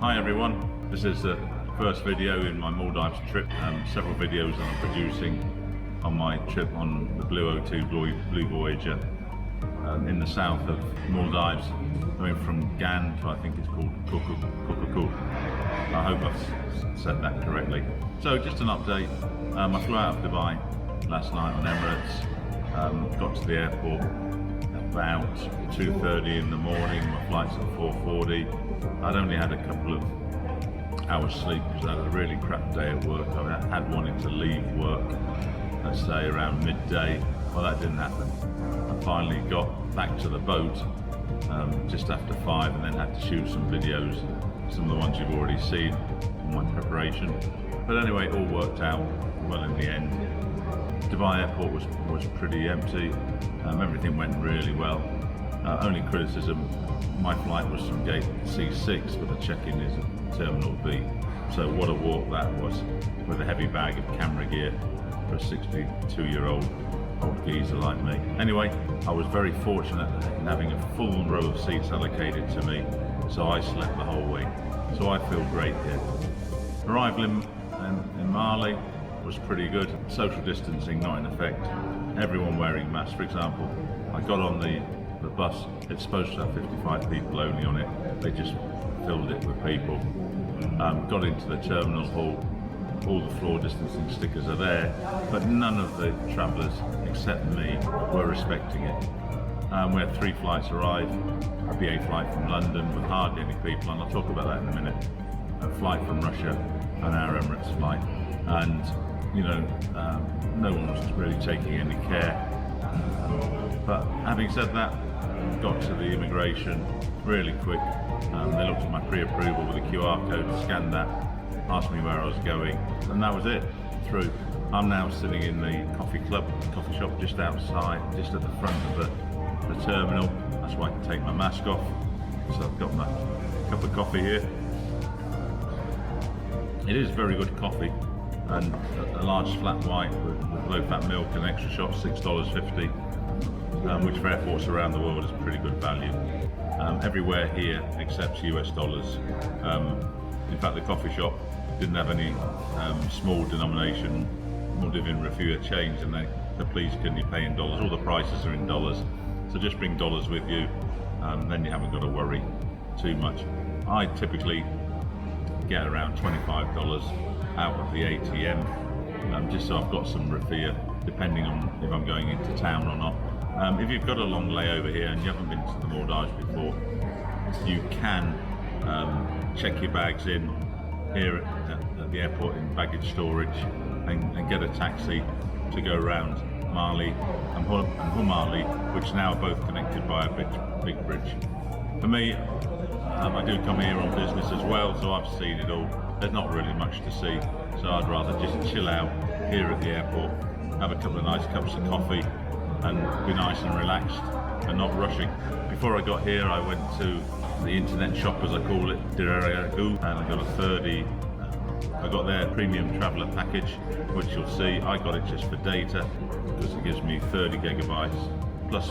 Hi everyone, this is the first video in my Maldives trip. Several videos that I'm producing on my trip on the Blue Voyager in the south of Maldives, going from Gan to, I think it's called Kooddoo. I hope I've said that correctly. So just an update. I flew out of Dubai last night on Emirates, got to the airport about 2:30 in the morning. My flight's at 4:40. I'd only had a couple of hours sleep because I had a really crap day at work. I had wanted to leave work, let's say around midday. Well, that didn't happen. I finally got back to the boat just after 5 and then had to shoot some videos, some of the ones you've already seen in my preparation. But anyway, it all worked out well in the end. Dubai airport was pretty empty. Everything went really well. Only criticism, my flight was from gate C6, but the check-in is at Terminal B. So what a walk that was, with a heavy bag of camera gear for a 62-year-old geezer like me. Anyway, I was very fortunate in having a full row of seats allocated to me, so I slept the whole way. So I feel great here. Arrival in Mali was pretty good. Social distancing not in effect. Everyone wearing masks. For example, I got on the bus. It's supposed to have 55 people only on it. They just filled it with people. Got into the terminal hall. All the floor distancing stickers are there, but none of the travellers except me were respecting it. We had 3 flights arrive. A BA flight from London with hardly any people, and I'll talk about that in a minute. A flight from Russia, and our Emirates flight, and you know, no one was really taking any care. But having said that, got to the immigration really quick. They looked at my pre-approval with a QR code, scanned that, asked me where I was going, and that was it, through. I'm now sitting in the coffee shop just outside, just at the front of the terminal. That's why I can take my mask off. So I've got my cup of coffee here. It is very good coffee, and a large flat white with low-fat milk and extra shot, $6.50, which for airports around the world is pretty good value. Everywhere here accepts US dollars. In fact, the coffee shop didn't have any small denomination Maldivian Rupiah change, and they're pleased, can you pay in dollars? All the prices are in dollars, so just bring dollars with you, then you haven't got to worry too much. I typically get around $25 out of the ATM, just so I've got some Rupiah, depending on if I'm going into town or not. If you've got a long layover here and you haven't been to the Maldives before, you can check your bags in here at the airport in baggage storage and get a taxi to go around Mali and Humali, which now are both connected by a big bridge. For me, I do come here on business as well, so I've seen it all. There's not really much to see, so I'd rather just chill out here at the airport, have a couple of nice cups of coffee and be nice and relaxed and not rushing. Before I got here, I went to the internet shop, as I call it, and I got a 30. I got their premium traveller package, which you'll see. I got it just for data because it gives me 30 gigabytes plus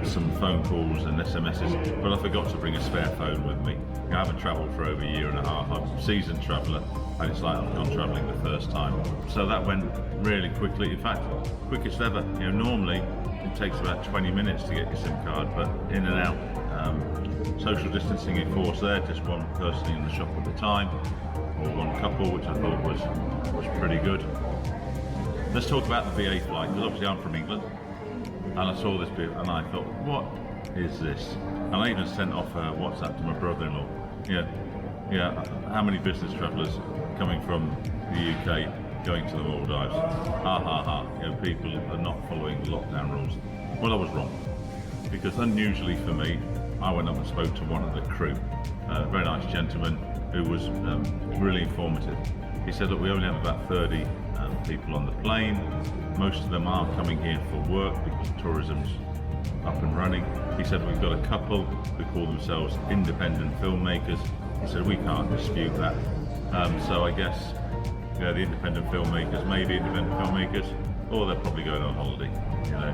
some phone calls and SMSs, but I forgot to bring a spare phone with me. I haven't travelled for over a year and a half. I'm a seasoned traveller, and it's like I've gone travelling the first time. So that went really quickly. In fact, quickest ever. You know, normally it takes about 20 minutes to get your SIM card, but in and out. Social distancing enforced there, just one person in the shop at a time, or one couple, which I thought was pretty good. Let's talk about the BA flight, because obviously I'm from England, and I saw this bit and I thought, what is this? And I even sent off a WhatsApp to my brother-in-law. Yeah, how many business travellers coming from the UK going to the Maldives? You know, people are not following the lockdown rules. Well, I was wrong, because unusually for me, I went up and spoke to one of the crew, a very nice gentleman who was really informative. He said, look, we only have about 30 people on the plane. Most of them are coming here for work because tourism's up and running. He said, we've got a couple who call themselves independent filmmakers. He said, we can't dispute that. So I guess, yeah, the independent filmmakers may be independent filmmakers, or they're probably going on holiday, you know,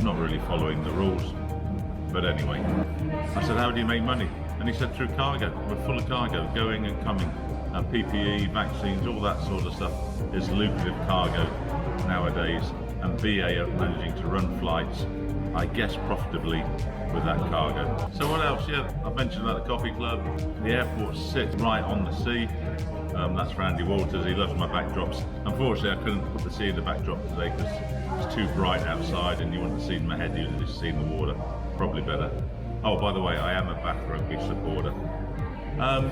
not really following the rules. But anyway, I said, how do you make money? And he said through cargo, we're full of cargo, going and coming. PPE, vaccines, all that sort of stuff is lucrative cargo nowadays. And BA are managing to run flights, I guess, profitably with that cargo. So what else? Yeah, I mentioned about the coffee club. The airport sits right on the sea. That's for Andy Walters, he loves my backdrops. Unfortunately, I couldn't put the sea in the backdrop today because it's too bright outside and you wouldn't have seen my head, you'd have just seen the water. Probably better. Oh, by the way, I am a Bath Rugby supporter.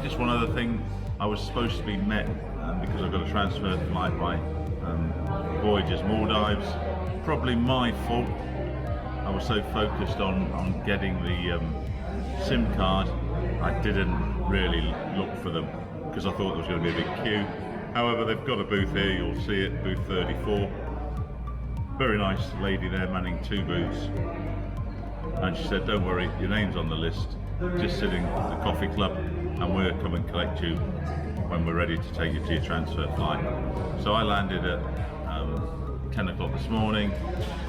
Just one other thing, I was supposed to be met because I've got a transfer flight by Voyages Maldives. Probably my fault. I was so focused on getting the SIM card, I didn't really look for them because I thought there was going to be a big queue. However, they've got a booth here, you'll see it, booth 34. Very nice lady there manning 2 booths. And she said, don't worry, your name's on the list, just sitting at the coffee club and we'll come and collect you when we're ready to take you to your transfer flight. So I landed at 10 o'clock this morning.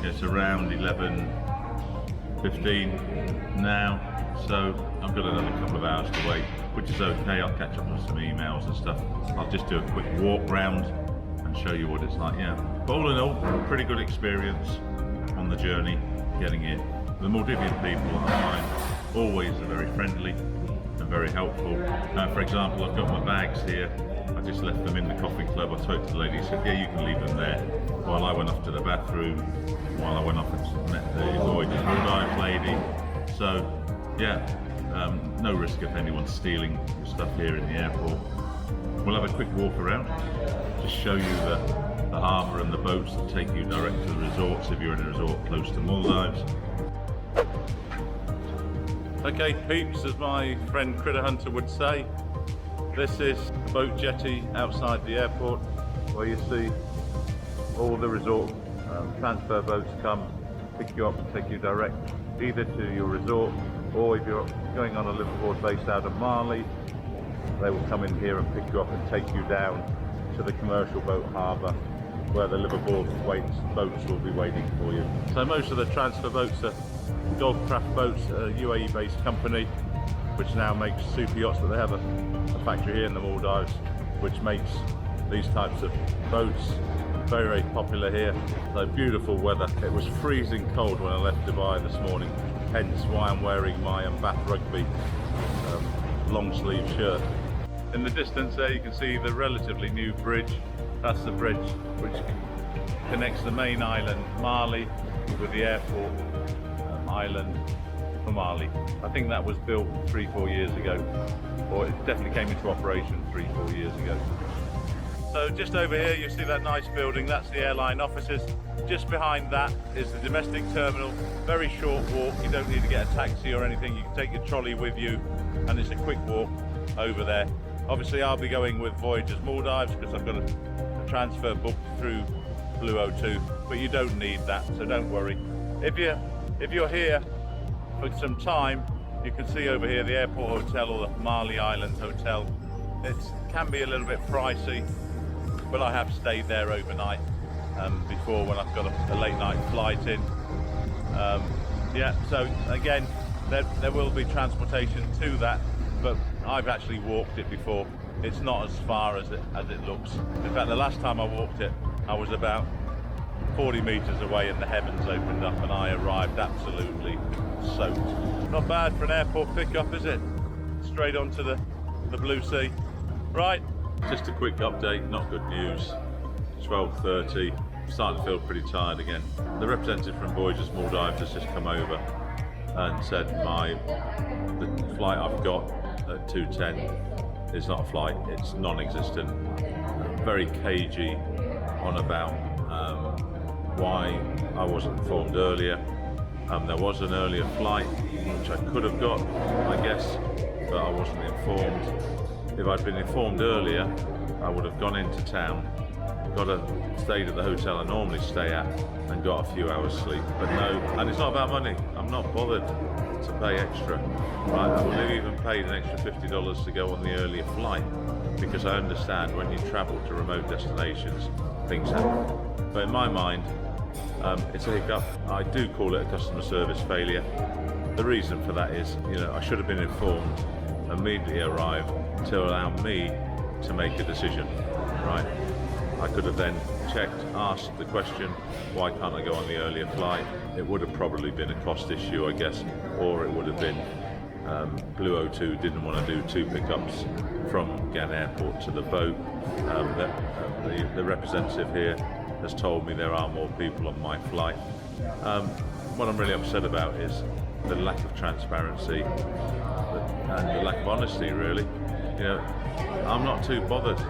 It's around 11:15 now, so I've got another couple of hours to wait, which is okay. I'll catch up on some emails and stuff. I'll just do a quick walk round and show you what it's like. Yeah, but all in all, pretty good experience on the journey getting here. The Maldivian people I find always are very friendly and very helpful. For example, I've got my bags here. I just left them in the coffee club. I spoke to the lady, she said, yeah, you can leave them there. While I went off to the bathroom, while I went off and met the Voyages Maldives lady. So, yeah, no risk of anyone stealing your stuff here in the airport. We'll have a quick walk around, just show you the harbour and the boats that take you direct to the resorts if you're in a resort close to Maldives. Okay, peeps, as my friend Critter Hunter would say, this is the boat jetty outside the airport where you see all the resort transfer boats come, pick you up and take you direct either to your resort, or if you're going on a Liveaboard based out of Mali, they will come in here and pick you up and take you down to the commercial boat harbour where the Liveaboard boats will be waiting for you. So most of the transfer boats are Golfcraft Boats, a UAE based company which now makes super yachts, but they have a factory here in the Maldives which makes these types of boats very, very popular here. So beautiful weather. It was freezing cold when I left Dubai this morning, hence why I'm wearing my Bath Rugby long sleeve shirt. In the distance there you can see the relatively new bridge. That's the bridge which connects the main island Mali with the airport island for Mali. I think that was built 3-4 years ago, or it definitely came into operation 3-4 years ago. So just over here you see that nice building, that's the airline offices. Just behind that is the domestic terminal. Very short walk, you don't need to get a taxi or anything, you can take your trolley with you and it's a quick walk over there. Obviously I'll be going with Voyages Maldives because I've got a transfer booked through Blue 02, but you don't need that, so don't worry. If you're here for some time, you can see over here the airport hotel or the Mali Island hotel. It can be a little bit pricey, but I have stayed there overnight before when I've got a late night flight in. Yeah, so again, there will be transportation to that, but I've actually walked it before. It's not as far as it looks. In fact, the last time I walked it, I was about 40 meters away and the heavens opened up and I arrived absolutely soaked. Not bad for an airport pickup, is it? Straight onto the blue sea. Right, just a quick update, not good news. 12:30, starting to feel pretty tired again. The representative from Voyages Maldives has just come over and said the flight I've got at 2:10 is not a flight, it's non-existent. Very cagey on about why I wasn't informed earlier. There was an earlier flight which I could have got, I guess, but I wasn't informed. If I'd been informed earlier, I would have gone into town, stayed at the hotel I normally stay at and got a few hours sleep. But no, and it's not about money. I'm not bothered to pay extra. Right, I would have even paid an extra $50 to go on the earlier flight because I understand when you travel to remote destinations, things happen. But in my mind, it's a hiccup. I do call it a customer service failure. The reason for that is, I should have been informed immediately arrive to allow me to make a decision, right? I could have then checked, asked the question, why can't I go on the earlier flight? It would have probably been a cost issue, I guess, or it would have been Blue 02 didn't want to do 2 pickups from Gan Airport to the boat. The representative here has told me there are more people on my flight. What I'm really upset about is the lack of transparency and the lack of honesty, really. You know, I'm not too bothered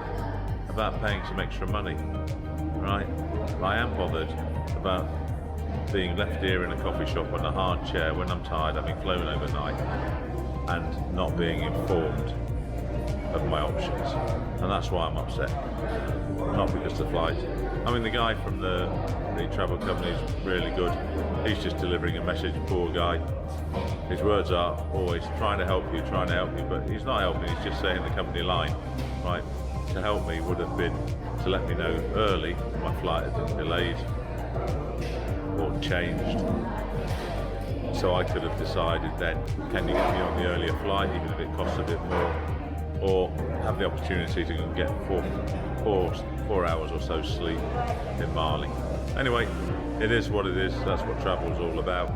about paying some extra money, right? I am bothered about being left here in a coffee shop on a hard chair when I'm tired, having flown overnight, and not being informed of my options. And that's why I'm upset, not because of the flight. I mean, the guy from the travel company is really good. He's just delivering a message, poor guy. His words are always trying to help you, but he's not helping, he's just saying the company line, right? To help me would have been to let me know early my flight had been delayed or changed, so I could have decided then, can you get me on the earlier flight even if it costs a bit more, or have the opportunity to go and get four hours or so sleep in Mali. Anyway, it is what it is. That's what travel's all about.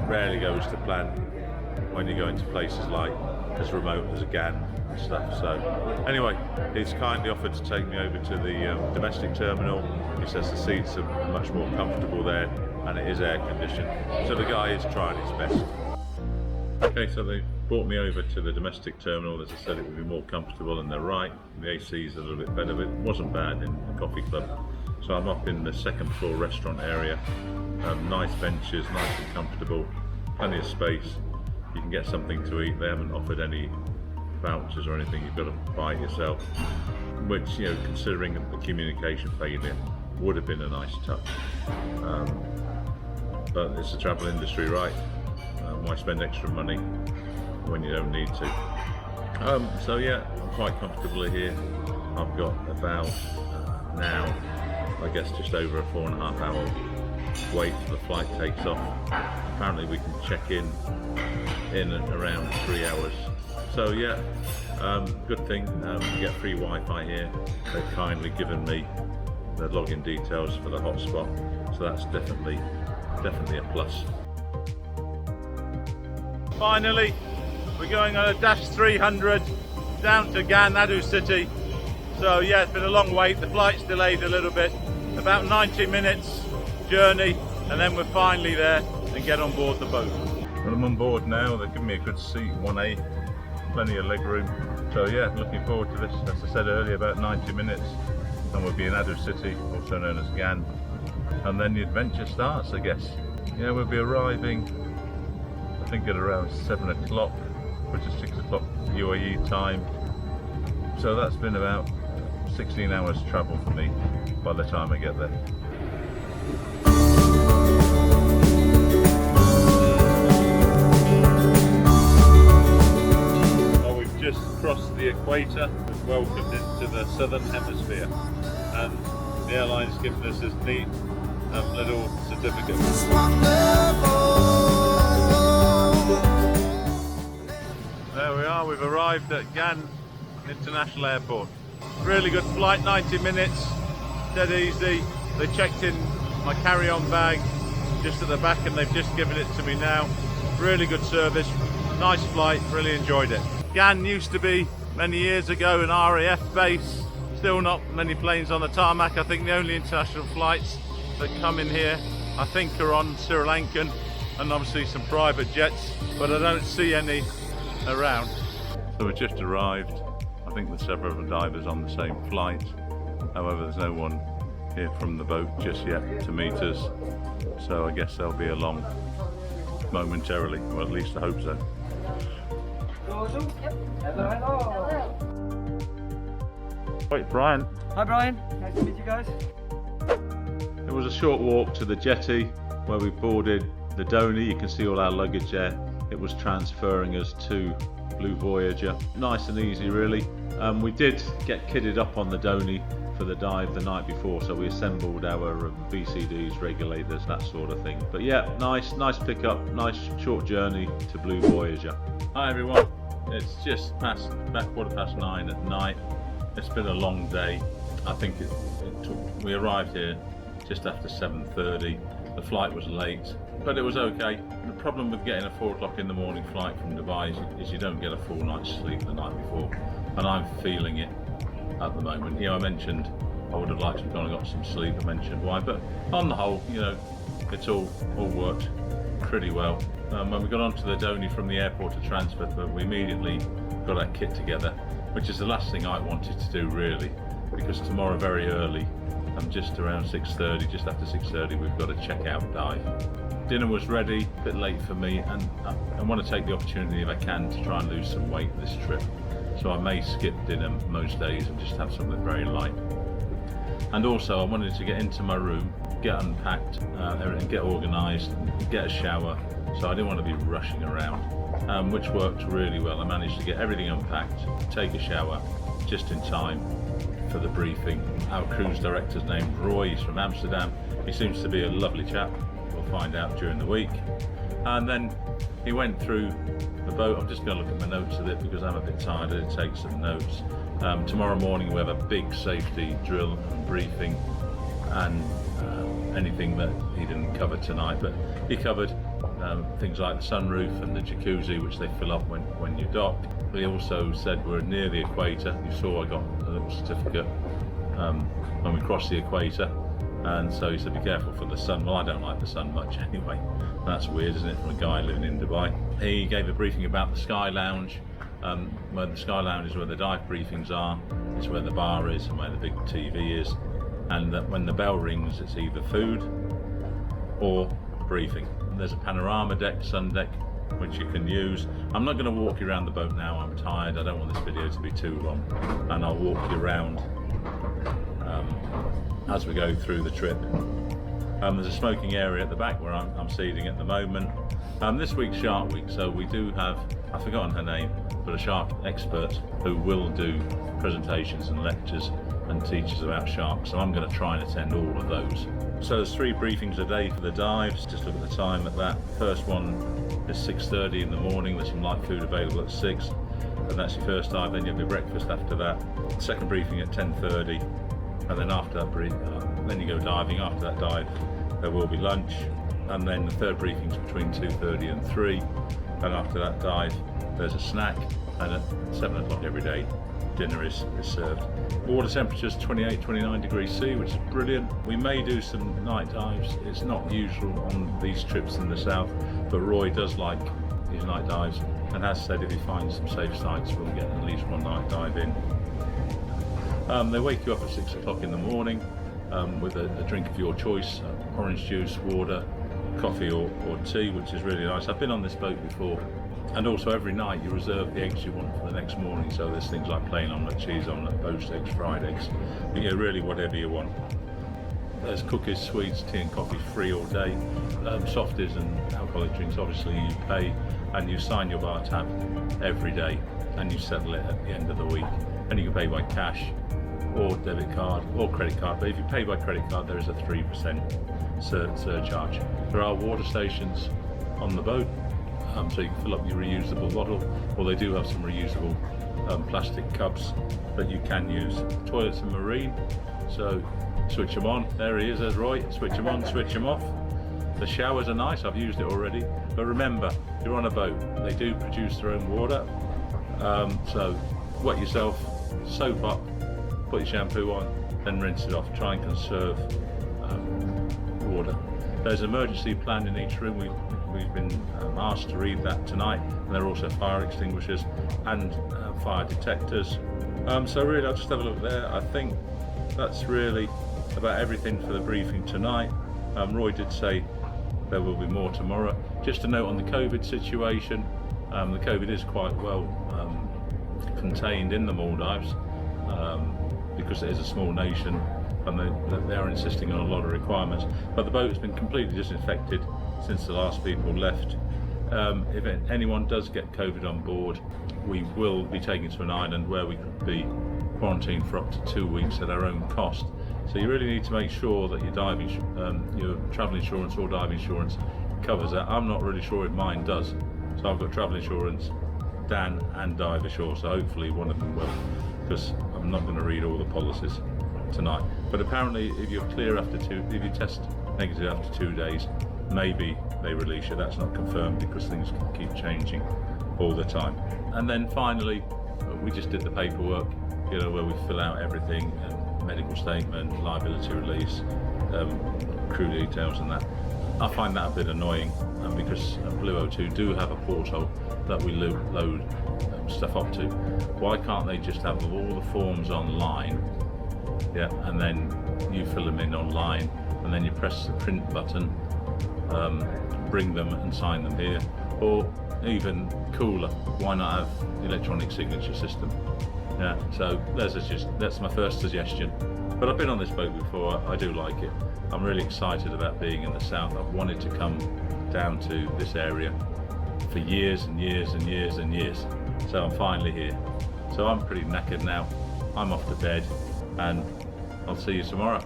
Rarely goes to plan when you go into places like as remote as Gan and stuff. So anyway, he's kindly offered to take me over to the domestic terminal. He says the seats are much more comfortable there and it is air conditioned. So the guy is trying his best. Okay, so they brought me over to the domestic terminal. As I said, it would be more comfortable, and they're right. The AC is a little bit better, but it wasn't bad in the coffee club. So I'm up in the second floor restaurant area. Nice benches, nice and comfortable, plenty of space. You can get something to eat. They haven't offered any vouchers or anything. You've got to buy it yourself, which, you know, considering the communication failure, would have been a nice touch. But it's the travel industry, right? Why spend extra money when you don't need to? So yeah, I'm quite comfortable here. I've got about now, I guess, just over a 4.5 hour wait till the flight takes off. Apparently we can check in around 3 hours. So yeah, good thing. You get free Wi-Fi here. They've kindly given me the login details for the hotspot, so that's definitely a plus. Finally, we're going on a Dash 300 down to Gan, Addu City. So yeah, it's been a long wait. The flight's delayed a little bit, about 90 minutes journey, and then we're finally there and get on board the boat. Well, I'm on board now. They've given me a good seat, 1A, plenty of leg room. So yeah, looking forward to this. As I said earlier, about 90 minutes, and we'll be in Addu City, also known as Gan, and then the adventure starts, I guess. Yeah, we'll be arriving, I think, at around 7 o'clock, which is 6 o'clock UAE time. So that's been about 16 hours travel for me by the time I get there. Well, we've just crossed the Equator, we've welcomed into the Southern Hemisphere, and the airline's given us this neat little certificate. There we are, we've arrived at Gan International Airport. Really good flight, 90 minutes, dead easy. They checked in my carry-on bag just at the back and they've just given it to me now. Really good service, nice flight, really enjoyed it. Gan used to be, many years ago, an RAF base. Still not many planes on the tarmac. I think the only international flights that come in here, I think, are on Sri Lankan and obviously some private jets, but I don't see any around. So we just arrived. I think there's several divers on the same flight. However, there's no one here from the boat just yet to meet us. So I guess they'll be along momentarily, or at least I hope so. Wait, Brian. Hi Brian, nice to meet you guys. It was a short walk to the jetty where we boarded the Donny. You can see all our luggage there. It was transferring us to Blue Voyager. Nice and easy, really. We did get kitted up on the Donny for the dive the night before, so we assembled our VCDs, regulators, that sort of thing. But yeah, nice pickup, nice short journey to Blue Voyager. Hi everyone. It's just about 9:15 at night. It's been a long day. I think we arrived here just after 7:30. The flight was late, but it was okay. The problem with getting a 4 o'clock in the morning flight from Dubai is you don't get a full night's sleep the night before, and I'm feeling it at the moment. I mentioned I would have liked to have gone and got some sleep. I mentioned why, but on the whole, it's all worked pretty well. When we got onto the Donny from the airport to transfer, we immediately got our kit together, which is the last thing I wanted to do really, because tomorrow very early, just around 6:30, just after 6:30, we've got a check-out dive. Dinner was ready, a bit late for me, and I want to take the opportunity if I can to try and lose some weight this trip. So I may skip dinner most days and just have something very light. And also I wanted to get into my room, get unpacked, everything, get organised, get a shower, so I didn't want to be rushing around, which worked really well. I managed to get everything unpacked, take a shower, just in time for the briefing. Our cruise director's named Roy, he's from Amsterdam. He seems to be a lovely chap. We'll find out during the week. And then he went through the boat. I'm just going to look at my notes of it because I'm a bit tired. I did take some notes. Tomorrow morning we have a big safety drill and briefing, and anything that he didn't cover tonight, but he covered things like the sunroof and the jacuzzi, which they fill up when you dock. He also said we're near the equator. You saw I got a little certificate when we crossed the equator, and so he said be careful for the sun. Well, I don't like the sun much anyway. That's weird, isn't it, from a guy living in Dubai. He gave a briefing about the Sky Lounge. Where the Sky Lounge is where the dive briefings are. It's where the bar is and where the big TV is, and that when the bell rings it's either food or briefing. There's a panorama deck, sun deck, which you can use. I'm not going to walk you around the boat now, I'm tired. I don't want this video to be too long, and I'll walk you around as we go through the trip. There's a smoking area at the back where I'm seating at the moment. This week's Shark Week, so we do have, I've forgotten her name, but a shark expert who will do presentations and lectures and teach us about sharks, so I'm going to try and attend all of those. So there's 3 briefings a day for the dives. Just look at the time at that. First one is 6:30 in the morning. There's some light food available at 6, and that's your first dive. Then you have your breakfast after that. Second briefing at 10:30, and then after that then you go diving. After that dive there will be lunch, and then the third briefing is between 2:30 and 3, and after that dive there's a snack, and at 7 o'clock every day dinner is served. Water temperature is 28-29 degrees C, which is brilliant. We may do some night dives. It's not usual on these trips in the south, but Roy does like his night dives and has said if he finds some safe sites we'll get at least one night dive in. They wake you up at 6 o'clock in the morning with a drink of your choice, orange juice, water, coffee or tea, which is really nice. I've been on this boat before, and also every night you reserve the eggs you want for the next morning, so there's things like plain omelette, cheese omelette, poached eggs, fried eggs. You get really whatever you want. There's cookies, sweets, tea and coffee free all day. Softies and alcoholic drinks obviously you pay, and you sign your bar tab every day and you settle it at the end of the week, and you can pay by cash or debit card or credit card, but if you pay by credit card there is a 3% surcharge. There are water stations on the boat, so you can fill up your reusable bottle, or they do have some reusable plastic cups that you can use. Toilets are marine, so switch them on. There he is, there's Roy. Switch them on, switch them off. The showers are nice, I've used it already, but remember, you're on a boat. They do produce their own water, so wet yourself, soap up, put your shampoo on, then rinse it off. Try and conserve water. There's an emergency plan in each room. We've been asked to read that tonight, and there are also fire extinguishers and fire detectors. So really, I'll just have a look there. I think that's really about everything for the briefing tonight. Roy did say there will be more tomorrow. Just a note on the COVID situation. The COVID is quite well contained in the Maldives because it is a small nation, and they are insisting on a lot of requirements. But the boat has been completely disinfected since the last people left. If anyone does get COVID on board, we will be taken to an island where we could be quarantined for up to 2 weeks at our own cost. So you really need to make sure that your travel insurance or dive insurance covers that. I'm not really sure if mine does. So I've got travel insurance Dan and dive ashore, so hopefully one of them will, because I'm not going to read all the policies tonight. But apparently if you're clear after if you test negative after 2 days, maybe they release you. That's not confirmed because things keep changing all the time. And then finally, we just did the paperwork, you know, where we fill out everything, medical statement, liability release, crew details and that. I find that a bit annoying because Blue 02 do have a portal that we load stuff up to. Why can't they just have all the forms online, yeah, and then you fill them in online, and then you press the print button, bring them and sign them here? Or even cooler, why not have electronic signature system? Yeah, so that's my first suggestion. But I've been on this boat before, I do like it. I'm really excited about being in the south. I've wanted to come down to this area for years and years and years and years. So I'm finally here. So I'm pretty knackered now. I'm off to bed and I'll see you tomorrow.